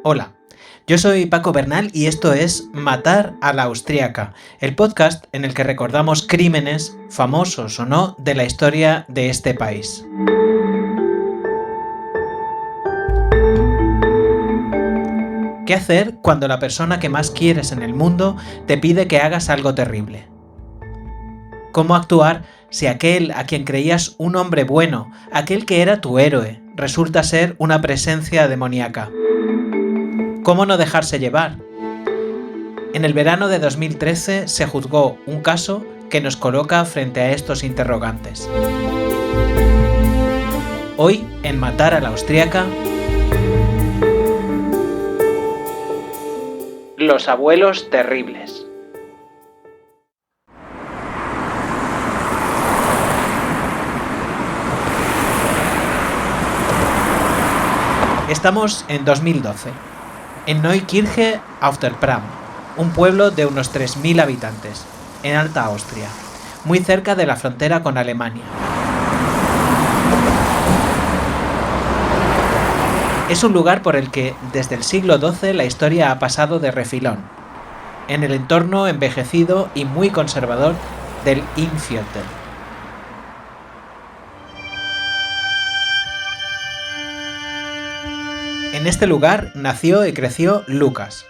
Hola, yo soy Paco Bernal y esto es Matar a la Austríaca, el podcast en el que recordamos crímenes, famosos o no, de la historia de este país. ¿Qué hacer cuando la persona que más quieres en el mundo te pide que hagas algo terrible? ¿Cómo actuar si aquel a quien creías un hombre bueno, aquel que era tu héroe, resulta ser una presencia demoníaca? ¿Cómo no dejarse llevar? En el verano de 2013 se juzgó un caso que nos coloca frente a estos interrogantes. Hoy, en Matar a la Austríaca, los abuelos terribles. Estamos en 2012, en Neukirche auf der Pram, un pueblo de unos 3.000 habitantes, en Alta Austria, muy cerca de la frontera con Alemania. Es un lugar por el que, desde el siglo XII, la historia ha pasado de refilón, en el entorno envejecido y muy conservador del Innviertel. En este lugar nació y creció Lukas,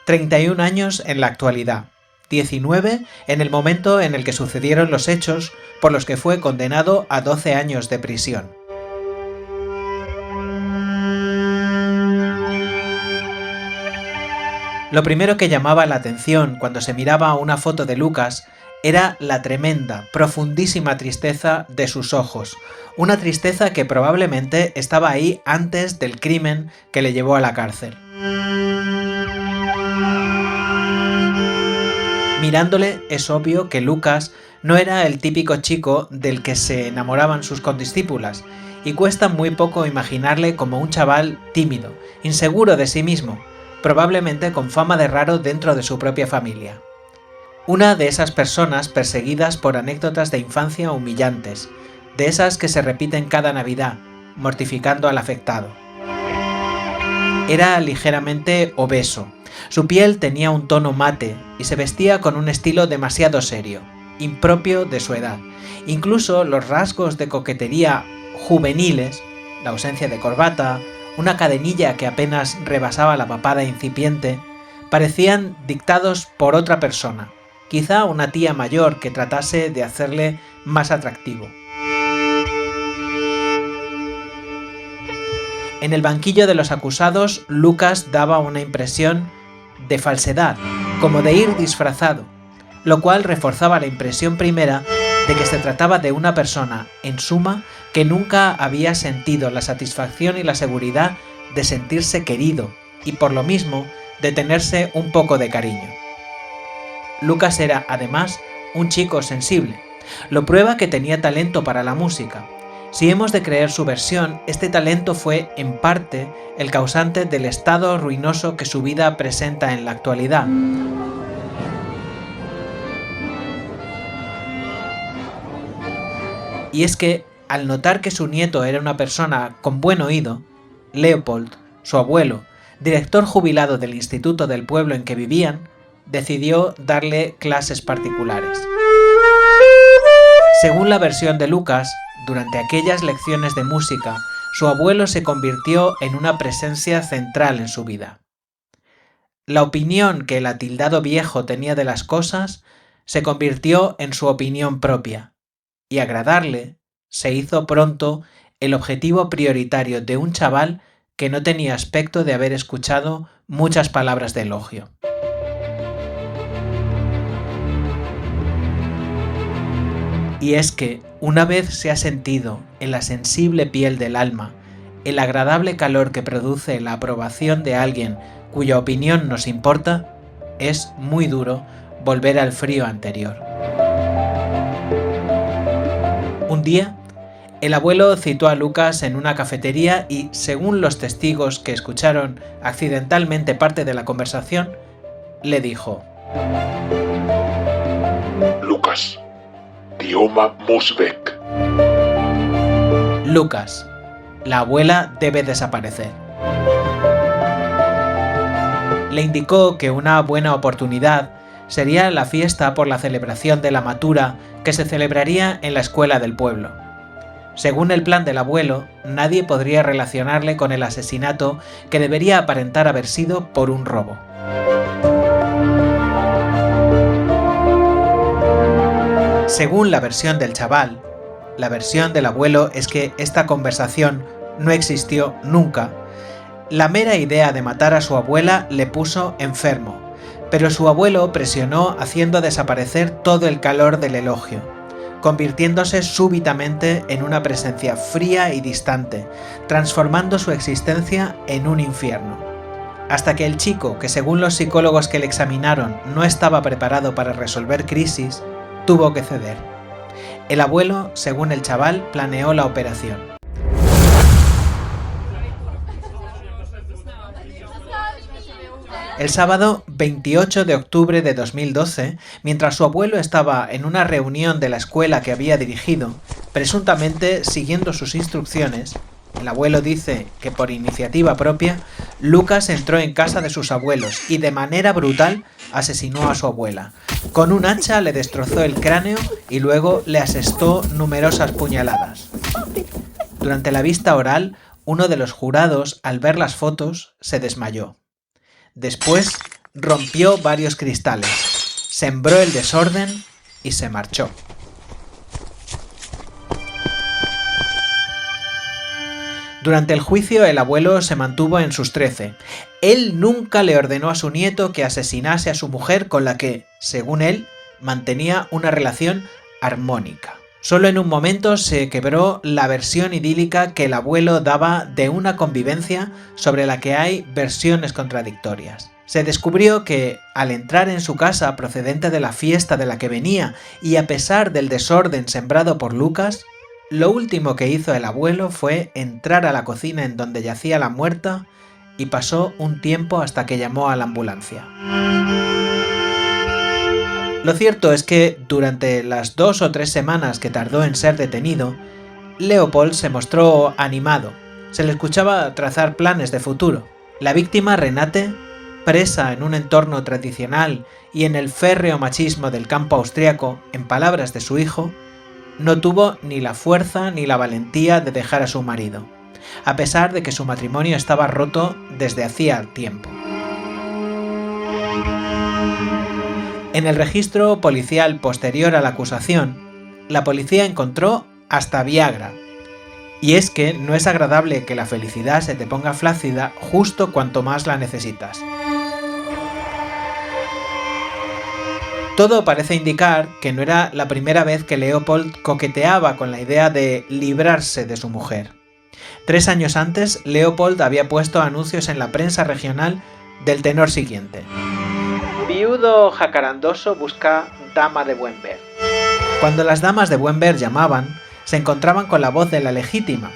31 años en la actualidad, 19 en el momento en el que sucedieron los hechos por los que fue condenado a 12 años de prisión. Lo primero que llamaba la atención cuando se miraba una foto de Lukas era la tremenda, profundísima tristeza de sus ojos, una tristeza que probablemente estaba ahí antes del crimen que le llevó a la cárcel. Mirándole es obvio que Lukas no era el típico chico del que se enamoraban sus condiscípulas, y cuesta muy poco imaginarle como un chaval tímido, inseguro de sí mismo, probablemente con fama de raro dentro de su propia familia. Una de esas personas perseguidas por anécdotas de infancia humillantes, de esas que se repiten cada Navidad, mortificando al afectado. Era ligeramente obeso, su piel tenía un tono mate y se vestía con un estilo demasiado serio, impropio de su edad. Incluso los rasgos de coquetería juveniles, la ausencia de corbata, una cadenilla que apenas rebasaba la papada incipiente, parecían dictados por otra persona, quizá una tía mayor que tratase de hacerle más atractivo. En el banquillo de los acusados, Lukas daba una impresión de falsedad, como de ir disfrazado, lo cual reforzaba la impresión primera de que se trataba de una persona, en suma, que nunca había sentido la satisfacción y la seguridad de sentirse querido y por lo mismo de tenerse un poco de cariño. Lukas era, además, un chico sensible, lo prueba que tenía talento para la música. Si hemos de creer su versión, este talento fue, en parte, el causante del estado ruinoso que su vida presenta en la actualidad. Y es que, al notar que su nieto era una persona con buen oído, Leopold, su abuelo, director jubilado del instituto del pueblo en que vivían, decidió darle clases particulares. Según la versión de Lukas, durante aquellas lecciones de música, su abuelo se convirtió en una presencia central en su vida. La opinión que el atildado viejo tenía de las cosas se convirtió en su opinión propia, y agradarle se hizo pronto el objetivo prioritario de un chaval que no tenía aspecto de haber escuchado muchas palabras de elogio. Y es que, una vez se ha sentido en la sensible piel del alma el agradable calor que produce la aprobación de alguien cuya opinión nos importa, es muy duro volver al frío anterior. Un día, el abuelo citó a Lukas en una cafetería y, según los testigos que escucharon accidentalmente parte de la conversación, le dijo: Lukas, die Oma muss weg. Lukas, la abuela debe desaparecer. Le indicó que una buena oportunidad sería la fiesta por la celebración de la matura que se celebraría en la escuela del pueblo. Según el plan del abuelo, nadie podría relacionarle con el asesinato que debería aparentar haber sido por un robo. Según la versión del chaval, la versión del abuelo es que esta conversación no existió nunca. La mera idea de matar a su abuela le puso enfermo, pero su abuelo presionó haciendo desaparecer todo el calor del elogio, convirtiéndose súbitamente en una presencia fría y distante, transformando su existencia en un infierno. Hasta que el chico, que según los psicólogos que le examinaron no estaba preparado para resolver crisis, tuvo que ceder. El abuelo, según el chaval, planeó la operación. El sábado 28 de octubre de 2012, mientras su abuelo estaba en una reunión de la escuela que había dirigido, presuntamente siguiendo sus instrucciones, el abuelo dice que por iniciativa propia, Lucas entró en casa de sus abuelos y de manera brutal asesinó a su abuela. Con un hacha le destrozó el cráneo y luego le asestó numerosas puñaladas. Durante la vista oral, uno de los jurados, al ver las fotos, se desmayó. Después rompió varios cristales, sembró el desorden y se marchó. Durante el juicio el abuelo se mantuvo en sus 13. Él nunca le ordenó a su nieto que asesinase a su mujer con la que, según él, mantenía una relación armónica. Solo en un momento se quebró la versión idílica que el abuelo daba de una convivencia sobre la que hay versiones contradictorias. Se descubrió que, al entrar en su casa procedente de la fiesta de la que venía y a pesar del desorden sembrado por Lucas, lo último que hizo el abuelo fue entrar a la cocina en donde yacía la muerta y pasó un tiempo hasta que llamó a la ambulancia. Lo cierto es que durante las 2 o 3 semanas que tardó en ser detenido, Leopold se mostró animado. Se le escuchaba trazar planes de futuro. La víctima, Renate, presa en un entorno tradicional y en el férreo machismo del campo austriaco, en palabras de su hijo, no tuvo ni la fuerza ni la valentía de dejar a su marido, a pesar de que su matrimonio estaba roto desde hacía tiempo. En el registro policial posterior a la acusación, la policía encontró hasta Viagra. Y es que no es agradable que la felicidad se te ponga flácida justo cuanto más la necesitas. Todo parece indicar que no era la primera vez que Leopold coqueteaba con la idea de librarse de su mujer. 3 años antes, Leopold había puesto anuncios en la prensa regional del tenor siguiente: viudo jacarandoso busca dama de buen ver. Cuando las damas de buen ver llamaban, se encontraban con la voz de la legítima,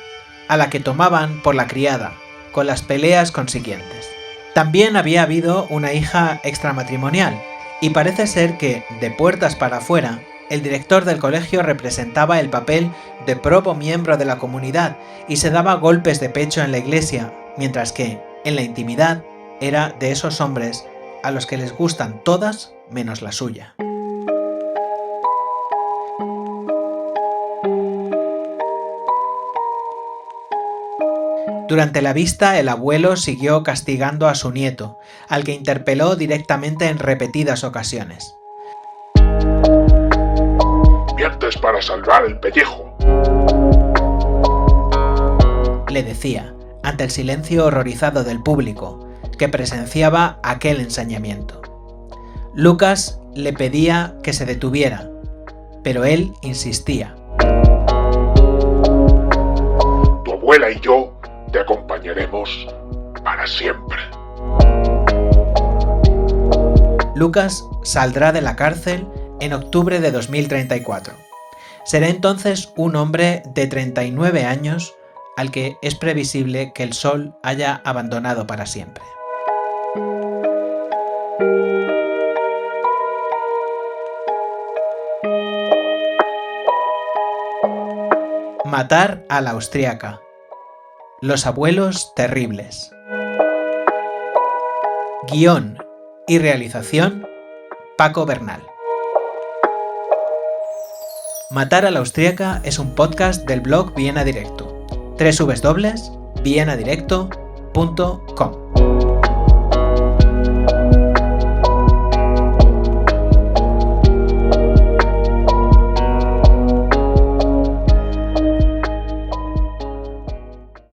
a la que tomaban por la criada, con las peleas consiguientes. También había habido una hija extramatrimonial, y parece ser que, de puertas para afuera, el director del colegio representaba el papel de probo miembro de la comunidad y se daba golpes de pecho en la iglesia, mientras que, en la intimidad, era de esos hombres a los que les gustan todas menos la suya. Durante la vista, el abuelo siguió castigando a su nieto, al que interpeló directamente en repetidas ocasiones. Mientes para salvar el pellejo, le decía, ante el silencio horrorizado del público, que presenciaba aquel ensañamiento. Lucas le pedía que se detuviera, pero él insistía. Tu abuela y yo te acompañaremos para siempre. Lucas saldrá de la cárcel en octubre de 2034. Será entonces un hombre de 39 años al que es previsible que el sol haya abandonado para siempre. Matar a la austriaca. Los abuelos terribles. Guión y realización, Paco Bernal. Matar a la austríaca es un podcast del blog Viena Directo. www.vienadirecto.com